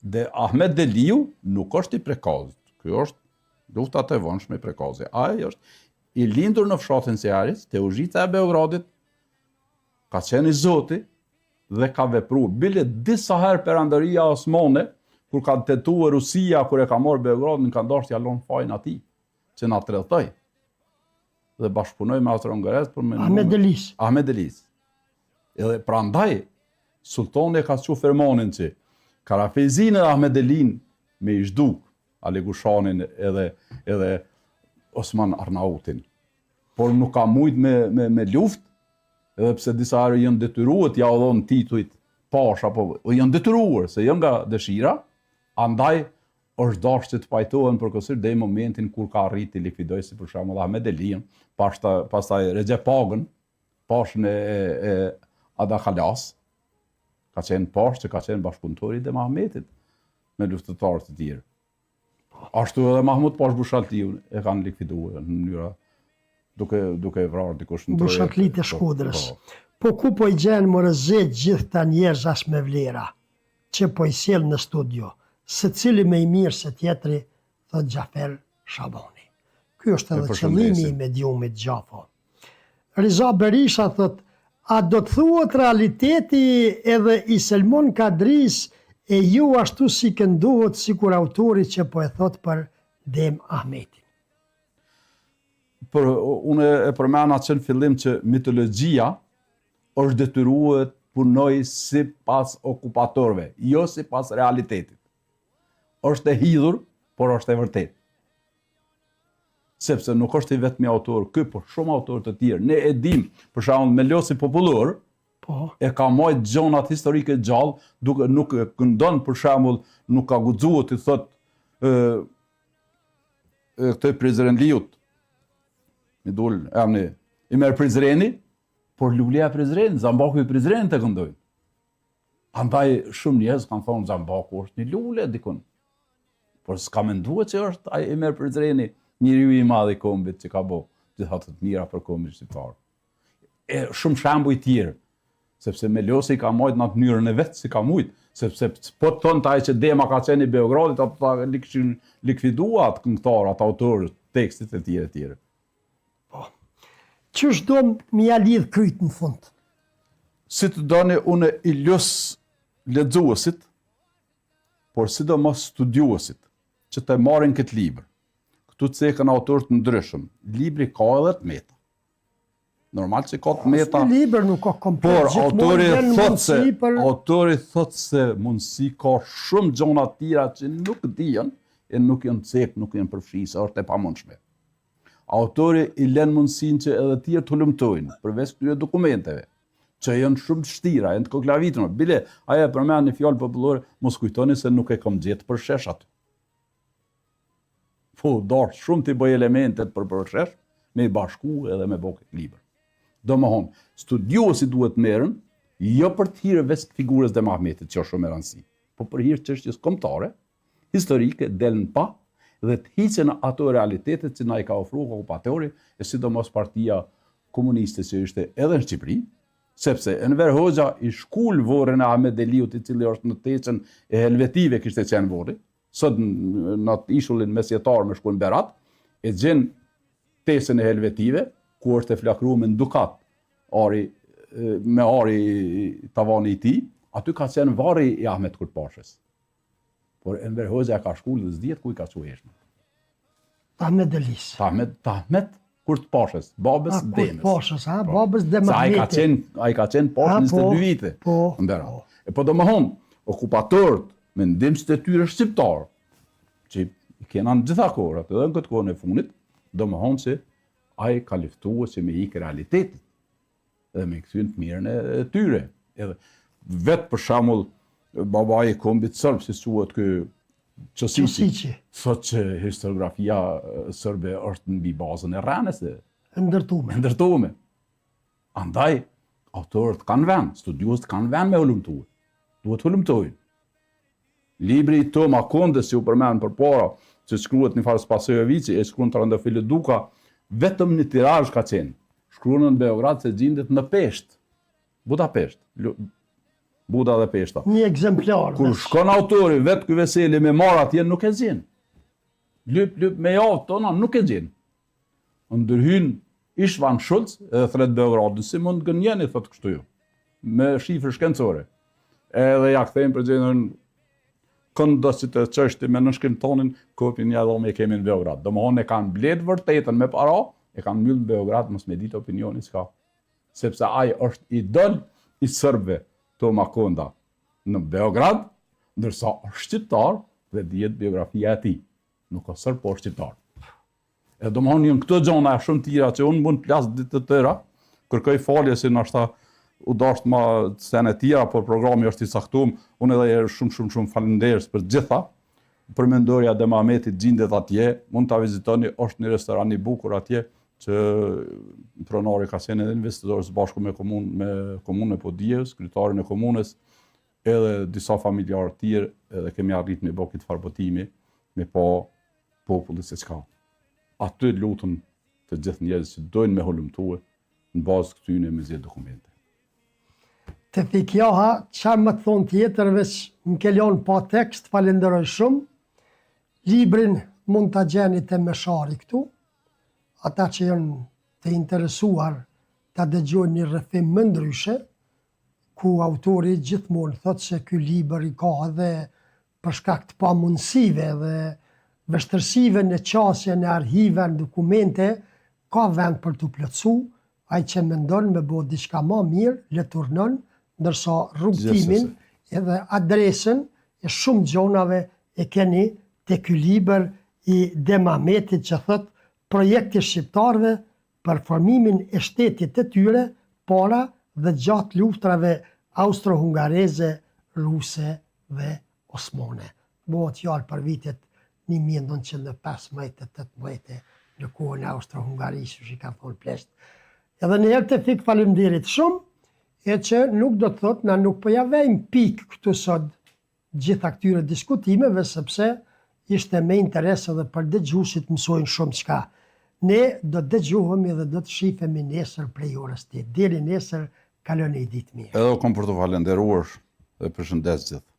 Dhe Ahmet Deliu nuk është i Prekazit. Kjo është lufta e vonshme i Prekazit. Ai është i lindur në fshatin Sejaris, te Uzhica e Beogradit, ka qenë i zoti dhe ka vepruar. Bile disa herë perandoria osmane, kur ka tetuar Rusia, kur e ka marrë Beogradin, ka dashur t'ia lënë fajin atij, që na tregtoi. Dhe bashkëpunoi me Austro-Hungarez për me Ahmet Delis. Edhe prandaj sultani ka thënë fermonin që Karafezin e Ahmet Delin me i zhduk Ali Gushanin edhe Osman Arnautin. Por nuk ka mujt me luft, edhe pse disa herë janë detyruar t'ia dhon titujt Pasha, apo janë detyruar se janë nga dëshira, andaj është dashur që të pajtohen përkohësisht deri në momentin kur ka arritë të likvidojë si për shembull Ahmet Delian, pastaj Recep Pagën, Pashën e Ada Khalas, ka qenë Pashë që ka qenë bashkëpunëtori i Dem Ahmetit me luftëtarë të tjerë. Ashtu edhe Mahmud Pasha Bushatliun e kanë likviduar në mënyra duke vrarë dikush në Bushatlit e Shkodrës. Po ku po i gjenë më rëzit gjithë ta njerëz as me vlera, që po i sjell në studio, se cili me i mirë se tjetri, thot Xhafer Shabani. Ky është edhe qëllimi i mediumit Gjafo. Riza Berisha thot, a do të thuhet realiteti edhe i Selmon Kadris e ju ashtu si këndohet sikur autori që po e thot për Dem Ahmetin? Unë e përmena që në fillim që mitologjia është detyruar punoj si pas okupatorve, jo si pas realitetit. Është e hidhur, por është e vërtet. Sepse nuk është i vetmi autor, ky, por shumë autorë të tjerë. Ne e dim, për shembull Melosi Popullor, e ka marrë gjonat historike gjallë, duke nuk këndon, për shembull, nuk ka guxuar të thot këtë Prizrenliut, i merë Prizreni, por Lulea Prizreni, Zambaku i Prizreni të këndojnë. Andaj shumë njerëz kanë thonë Zambaku është një lule dikun. Por s'ka menduar që është ai e merr për dreni njeriu i madh i kombit që ka bë gjitha të mira për kombin shqiptar. E shumë shembuj tjerë, sepse Melosi ka marrë në atë mënyrën e vet si ka mujt, sepse po thonë ai që Dema ka qenë i Beogradit, ata kishin likviduar atë këngëtar, atë autor tekstit e tjerë e tjerë. Qysh do më ja lidh kryt në fund? Si të doni unë i lës lexuesit, por sidomos studiuesit, që të marrin këtë libër. Këtu cekën autorë të ndryshëm. Libri ka edhe të meta. Normal që ka të meta. Libër nuk ka komplet. Por autori thot se mundësi ka shumë gjona të tjera që nuk dihen e nuk janë cek, nuk janë përfshirë, është e pamundshme. Autori i lën mundësinë që edhe të tjerë të hulumtojnë përveç këtyre dokumenteve, që janë shumë të vështira, janë të koklavitura. Bile, aja përmend një fjalë popullore, mos kujtoni se nuk e kam gjetë për shesh aty. Po, dash shumë të bëj elementet për shesh, me i bashku edhe me bëj këtë libër. Domethënë, studiuesi duhet merren jo për të hyrë veç të figurës dhe Mahmetit, që është shumë e rëndësishme, por për hir çështjes kombëtare, historike, delën pa dhe të hiqen ato realitetet që na i ka ofruar okupatori, e sidomos partia komuniste që ishte edhe në Shqipëri, sepse Enver Hoxha i shkul vorën e Ahmet Deliut, i cili është në teçën e Helvetive kishte qenë vorri, sot në ishullin mesjetar me shkuën Berat, e gjen teçën e Helvetive, ku është e flakruar me dukat, me ari tavani i tij, aty ka qenë varri i Ahmet Kurtpashës. Por Enver Hoxha ka shkull dhe s'dihet ku i ka çueshme. Ahmet Delis. Ahmet Kurtpashës, babës Demës. Kurtpashës, babës Demës. Ai ka qenë poshtë 22 vite. Po domethënë, okupatorët me ndihmën e tyre shqiptar, që i kenë në gjitha kohërat, edhe në këtë kohën e fundit, domethënë se ai ka luftuar që me ikë realitetit dhe me kthyen të mirën e tyre. Edhe vetë për shembull babai i kombit serb, si thuhet ky Ćosići, thot që historiografia serbe është mbi bazën e rrënës e ndërtuar. Andaj autorët kanë vend, studiuesit kanë vend me hulumtuar. Duhet hulumtojnë. Libri i Tom Akondes që u përmend përpara, që shkruhet në Faros Pasojevici, e shkruan Trandafil Duka, vetëm një tirazh ka qenë. Shkruan në Beograd se gjendet në Peshtë, Budapesht, Buda dhe Peshta. Një ekzemplar. Kur shkon autori vetë ky Veseli me marr atje nuk e gjen. Lyp me javë tona nuk e gjen. Ndërhyn Ishvan Schulz edhe thret Beogradin, si mund gënjeni thotë kështu ju, me shifra shkencore. Edhe ja kthejmë për gjendën këndosit të çështje me nënshkrimtonin, kopjen ja dhome e kemi në Beograd. Domthonë e kanë bledh vërtetën me para, e kanë mbyll në Beograd mos me ditë opinionin s'ka. Sepse ai është idol i serbëve. Tom Akonda në Beograd, ndërsa është shqiptar dhe dihet biografia e tij. Nuk ka serb, por shqiptar. E domthonë janë këto gjëra shumë tjera që unë mund të flas ditë të tëra, kërkoj falje se ndoshta u dasht më sene tjera, por programi është i caktuar. Unë edhe shumë falenderës për gjitha. Përmendorja dhe Mahmetit gjendet atje, mund ta vizitoni, është një restoran i bukur atje që pronari ka qenë edhe investitor së bashku me komunën e Podijevës, kryetarin e komunës, edhe disa familjarë të tjerë, edhe kemi arritur në bokit farbotimi me pa popullit se çka. Aty lutem të gjithë njerëzit që dojnë me hulumtue në bazë këtyre me zgjedh dokumente. Të fikjoha, çfarë më të thonë tjetër, veç më ke lënë pa tekst, falenderoj shumë. Librin mund ta gjeni te Meshari këtu. Ata që janë të interesuar ta dëgjojnë një rrëfim më ndryshe, ku autori gjithmonë thotë se ky libër i ka edhe për shkak të pamundësive dhe vështërsive në qasje në arhive, në dokumente, ka vend për të plotësu, ai që mendon me bo diçka më mirë, le turnon, ndërsa rrugtimin edhe adresën e shumë gjonave e keni te ky libër i Demahmetit që thotë projekti shqiptarëve për formimin e shtetit të tyre para dhe gjatë luftrave austro-hungareze, ruse dhe osmane. Bëhet fjalë për vitet 1915-18 në kohën e Austro-Hungarisë, që ka thonë plesht. Edhe në herë të fik faleminderit shumë, e që nuk do të thotë na nuk po ja vejmë pikë këtu sot gjitha këtyre diskutimeve, sepse ishte me interes edhe për dëgjuesit mësojnë shumë çka. Ne do të dëgjohemi dhe do të shihemi nesër prej orës 8. Deri nesër, kaloni një ditë mirë. Edhe u kom për të falenderuar dhe përshëndes gjithë.